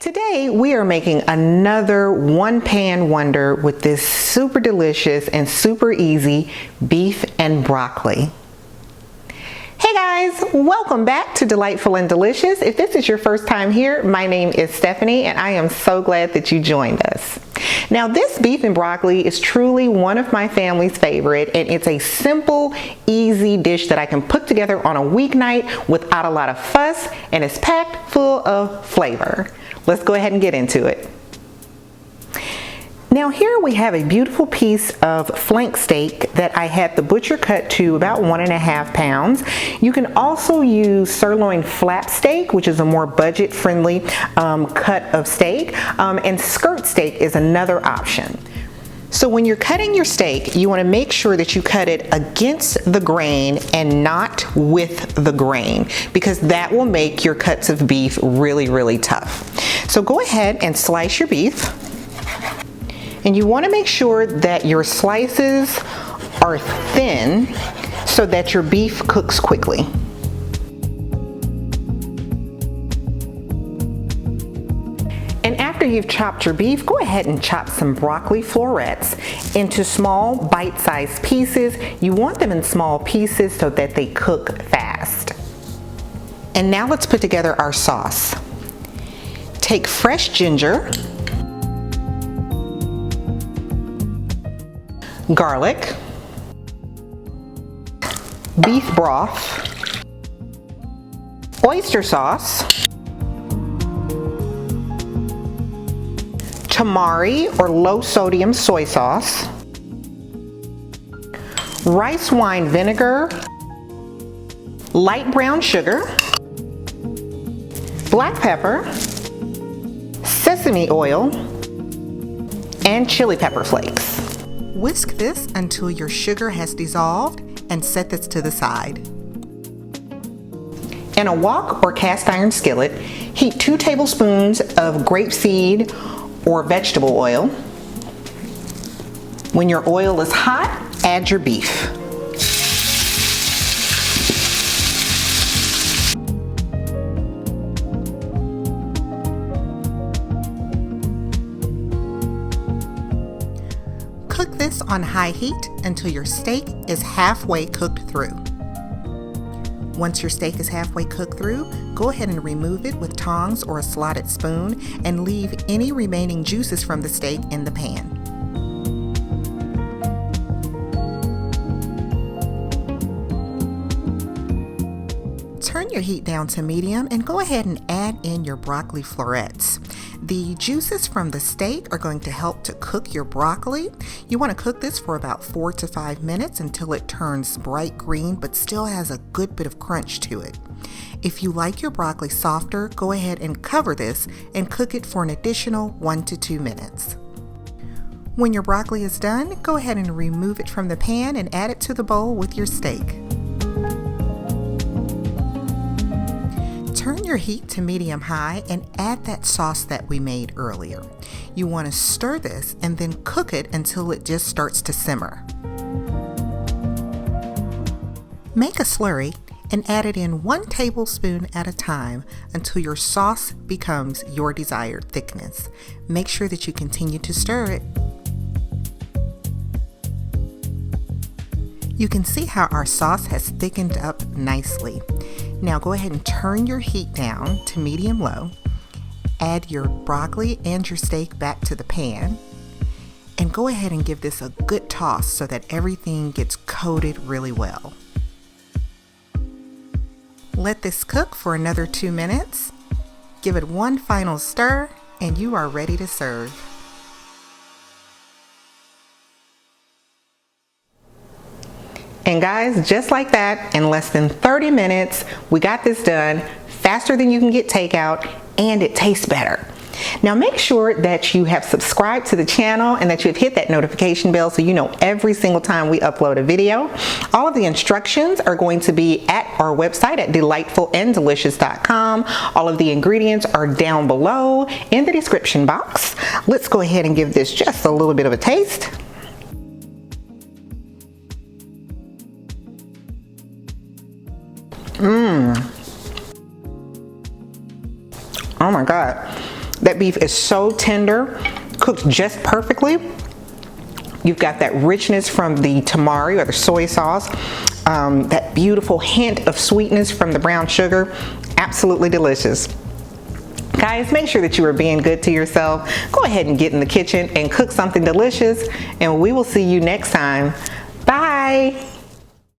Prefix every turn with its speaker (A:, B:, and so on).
A: Today we are making another one-pan wonder with this super delicious and super easy beef and broccoli. Hey guys, welcome back to Delightful and Delicious. If this is your first time here, my name is Stephanie and I am so glad that you joined us. Now this beef and broccoli is truly one of my family's favorite, and it's a simple, easy dish that I can put together on a weeknight without a lot of fuss, and it's packed full of flavor. Let's go ahead and get into it. Now here we have a beautiful piece of flank steak that I had the butcher cut to about 1.5 pounds. You can also use sirloin flap steak, which is a more budget friendly cut of steak, and skirt steak is another option. So when you're cutting your steak, you want to make sure that you cut it against the grain and not with the grain, because that will make your cuts of beef really tough. So go ahead and slice your beef. And you want to make sure that your slices are thin so that your beef cooks quickly. And after you've chopped your beef, go ahead and chop some broccoli florets into small bite-sized pieces. You want them in small pieces so that they cook fast. And now let's put together our sauce. Take fresh ginger, garlic, beef broth, oyster sauce, tamari or low sodium soy sauce, rice wine vinegar, light brown sugar, black pepper, sesame oil, and chili pepper flakes. Whisk this until your sugar has dissolved and set this to the side. In a wok or cast iron skillet, heat 2 tablespoons of grapeseed or vegetable oil. When your oil is hot, add your beef. Cook this on high heat until your steak is halfway cooked through. Once your steak is halfway cooked through, go ahead and remove it with tongs or a slotted spoon and leave any remaining juices from the steak in the pan. Turn your heat down to medium and go ahead and add in your broccoli florets. The juices from the steak are going to help to cook your broccoli. You want to cook this for about 4 to 5 minutes until it turns bright green but still has a good bit of crunch to it. If you like your broccoli softer, go ahead and cover this and cook it for an additional 1 to 2 minutes. When your broccoli is done, go ahead and remove it from the pan and add it to the bowl with your steak. Turn your heat to medium-high and add that sauce that we made earlier. You want to stir this and then cook it until it just starts to simmer. Make a slurry and add it in 1 tablespoon at a time until your sauce becomes your desired thickness. Make sure that you continue to stir it. You can see how our sauce has thickened up nicely. Now go ahead and turn your heat down to medium-low. Add your broccoli and your steak back to the pan. And go ahead and give this a good toss so that everything gets coated really well. Let this cook for another 2 minutes. Give it one final stir and you are ready to serve. And guys, just like that, in less than 30 minutes, we got this done faster than you can get takeout, and it tastes better. Now make sure that you have subscribed to the channel and that you've hit that notification bell so you know every single time we upload a video. All of the instructions are going to be at our website at delightfulanddelicious.com. All of the ingredients are down below in the description box. Let's go ahead and give this just a little bit of a taste. Oh my God. That beef is so tender, cooked just perfectly. You've got that richness from the tamari or the soy sauce, that beautiful hint of sweetness from the brown sugar. Absolutely delicious. Guys, make sure that you are being good to yourself. Go ahead and get in the kitchen and cook something delicious, and we will see you next time. Bye.